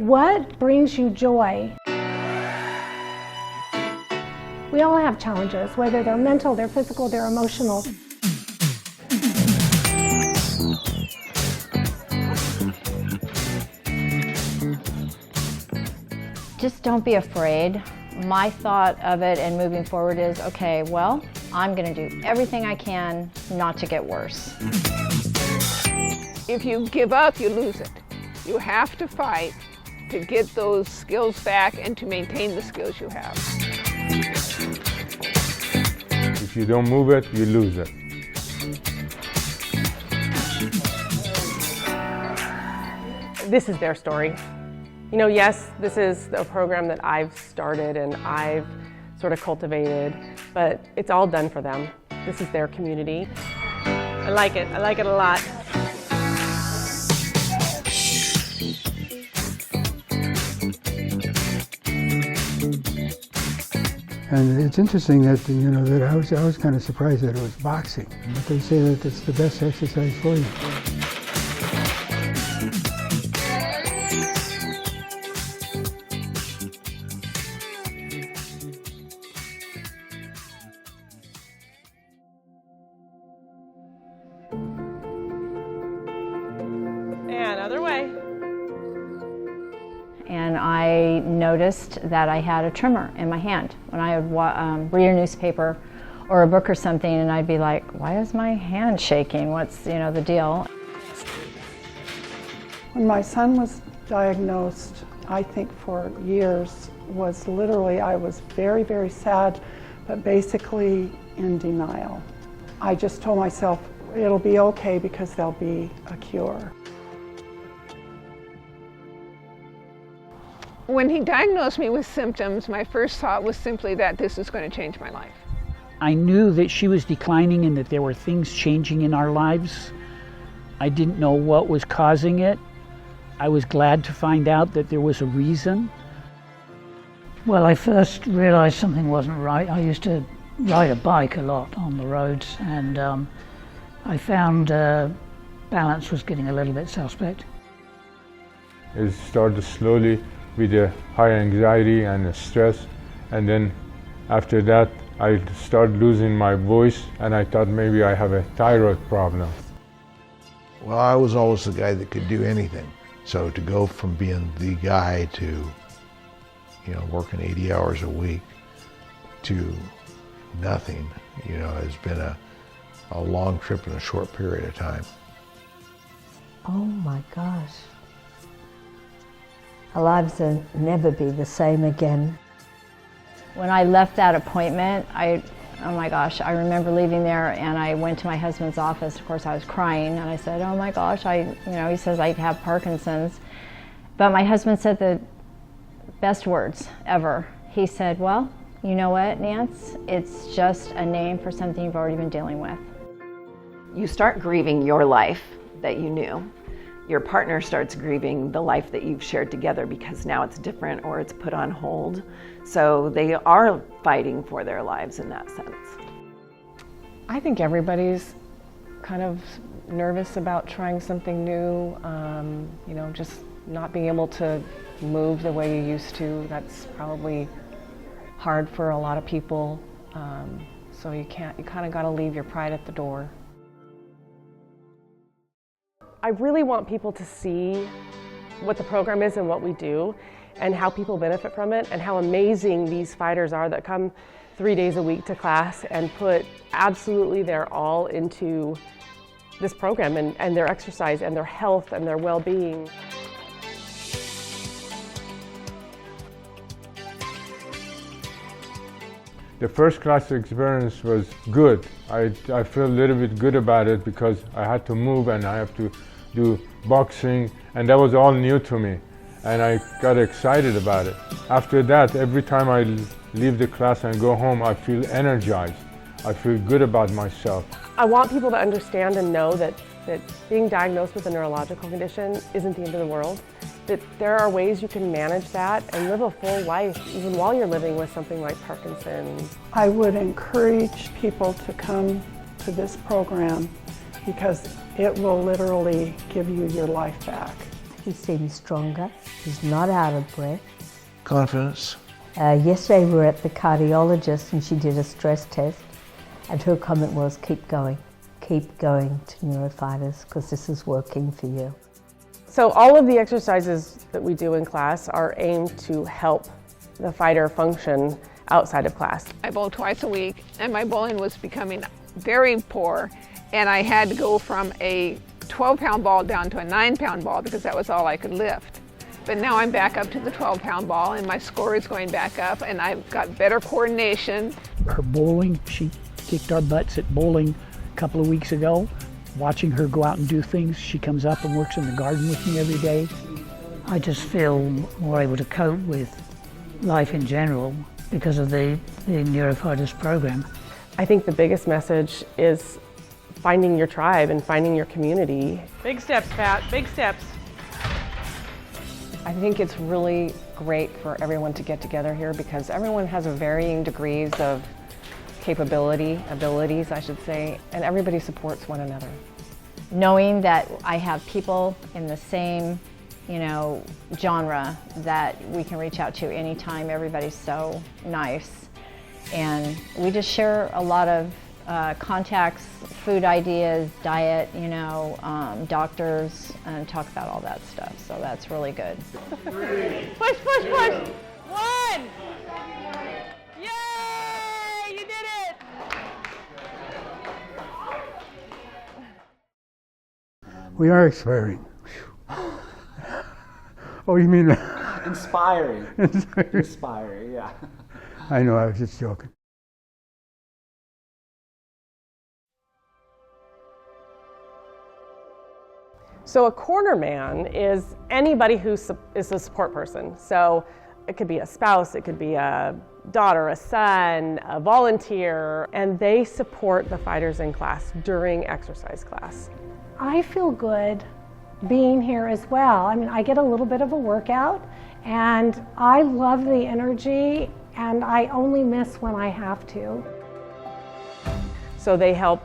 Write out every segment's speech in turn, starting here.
What brings you joy? We all have challenges, whether they're mental, they're physical, they're emotional. Just don't be afraid. My thought of it and moving forward is, okay, well, I'm going to do everything I can not to get worse. If you give up, you lose it. You have to fight to get those skills back and to maintain the skills you have. If you don't move it, you lose it. This is their story. You know, yes, this is a program that I've started and I've sort of cultivated, but it's all done for them. This is their community. I like it a lot. And it's interesting that, that I was kind of surprised that it was boxing. But they say that it's the best exercise for you. And other way. And I noticed that I had a tremor in my hand when I would read a newspaper or a book or something, and I'd be like, why is my hand shaking? What's, the deal? When my son was diagnosed, I think for years, was literally, I was very, very sad, but basically in denial. I just told myself, it'll be okay because there'll be a cure. When he diagnosed me with symptoms, my first thought was simply that this is going to change my life. I knew that she was declining and that there were things changing in our lives. I didn't know what was causing it. I was glad to find out that there was a reason. Well, I first realized something wasn't right. I used to ride a bike a lot on the roads, and I found balance was getting a little bit suspect. It started slowly with the high anxiety and the stress, and then after that I started losing my voice, and I thought maybe I have a thyroid problem. Well, I was always the guy that could do anything. So to go from being the guy to, working 80 hours a week to nothing, has been a long trip in a short period of time. Oh my gosh. Our lives will never be the same again. When I left that appointment, oh my gosh, I remember leaving there and I went to my husband's office. Of course, I was crying and I said, oh my gosh, he says I have Parkinson's. But my husband said the best words ever. He said, well, you know what, Nance? It's just a name for something you've already been dealing with. You start grieving your life that you knew. Your partner starts grieving the life that you've shared together because now it's different or it's put on hold. So they are fighting for their lives in that sense. I think everybody's kind of nervous about trying something new, just not being able to move the way you used to. That's probably hard for a lot of people. So you kind of got to leave your pride at the door. I really want people to see what the program is and what we do and how people benefit from it and how amazing these fighters are that come 3 days a week to class and put absolutely their all into this program and their exercise and their health and their well-being. The first class experience was good. I feel a little bit good about it because I had to move and I have to do boxing, and that was all new to me, and I got excited about it. After that, every time I leave the class and go home, I feel energized. I feel good about myself. I want people to understand and know that being diagnosed with a neurological condition isn't the end of the world, that there are ways you can manage that and live a full life even while you're living with something like Parkinson's. I would encourage people to come to this program because it will literally give you your life back. He seems stronger. He's not out of breath. Confidence. Yesterday we were at the cardiologist and she did a stress test, and her comment was, keep going to Neurofighters because this is working for you. So all of the exercises that we do in class are aimed to help the fighter function outside of class. I bowl twice a week, and my bowling was becoming very poor, and I had to go from a 12-pound ball down to a 9-pound ball because that was all I could lift. But now I'm back up to the 12-pound ball, and my score is going back up, and I've got better coordination. Her bowling, she kicked our butts at bowling a couple of weeks ago. Watching her go out and do things, she comes up and works in the garden with me every day. I just feel more able to cope with life in general because of the Neurofighters program. I think the biggest message is finding your tribe and finding your community. Big steps, Pat, big steps. I think it's really great for everyone to get together here because everyone has varying degrees of abilities, I should say, and everybody supports one another. Knowing that I have people in the same, genre that we can reach out to anytime. Everybody's so nice. And we just share a lot of contacts, food ideas, diet, doctors, and talk about all that stuff. So that's really good. Push, push, push. 1. Yay, you did it. We are expiring. Oh, you mean inspiring? Inspiring, yeah. I know, I was just joking. So a corner man is anybody who is a support person. So it could be a spouse, it could be a daughter, a son, a volunteer, and they support the fighters in class during exercise class. I feel good being here as well. I mean, I get a little bit of a workout, and I love the energy, and I only miss when I have to. So they help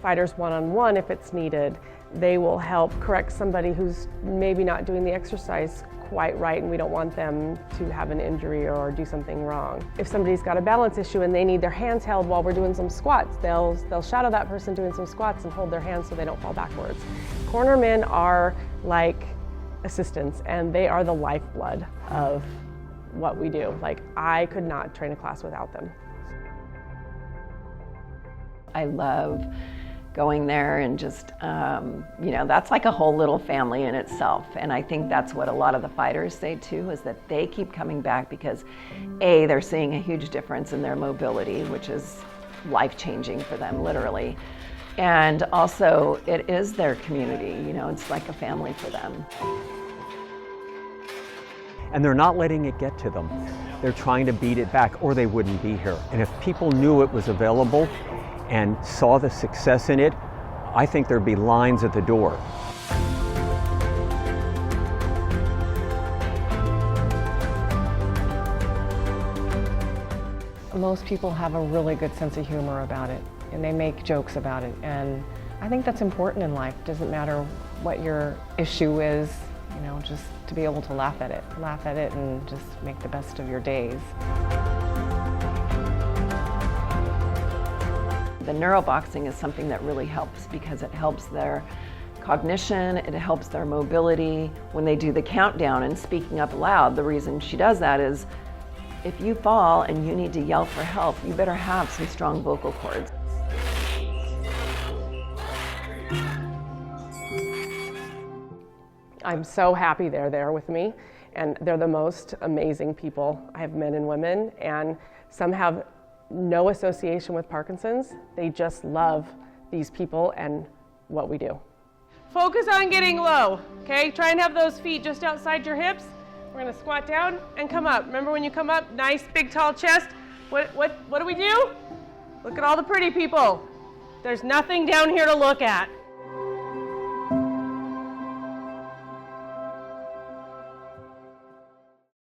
fighters one-on-one if it's needed. They will help correct somebody who's maybe not doing the exercise quite right and we don't want them to have an injury or do something wrong. If somebody's got a balance issue and they need their hands held while we're doing some squats, they'll shadow that person doing some squats and hold their hands so they don't fall backwards. Cornermen are like assistants, and they are the lifeblood of what we do. Like, I could not train a class without them. I love going there and just, that's like a whole little family in itself. And I think that's what a lot of the fighters say too, is that they keep coming back because A, they're seeing a huge difference in their mobility, which is life-changing for them, literally. And also, it is their community, it's like a family for them. And they're not letting it get to them. They're trying to beat it back, or they wouldn't be here. And if people knew it was available and saw the success in it, I think there'd be lines at the door. Most people have a really good sense of humor about it, and they make jokes about it. And I think that's important in life. It doesn't matter what your issue is, just to be able to laugh at it and just make the best of your days. The neuroboxing is something that really helps because it helps their cognition, it helps their mobility. When they do the countdown and speaking up loud, the reason she does that is if you fall and you need to yell for help, you better have some strong vocal cords. I'm so happy they're there with me, and they're the most amazing people. I have men and women, and some have no association with Parkinson's. They just love these people and what we do. Focus on getting low, okay? Try and have those feet just outside your hips. We're gonna squat down and come up. Remember when you come up, nice big tall chest. What do we do? Look at all the pretty people. There's nothing down here to look at.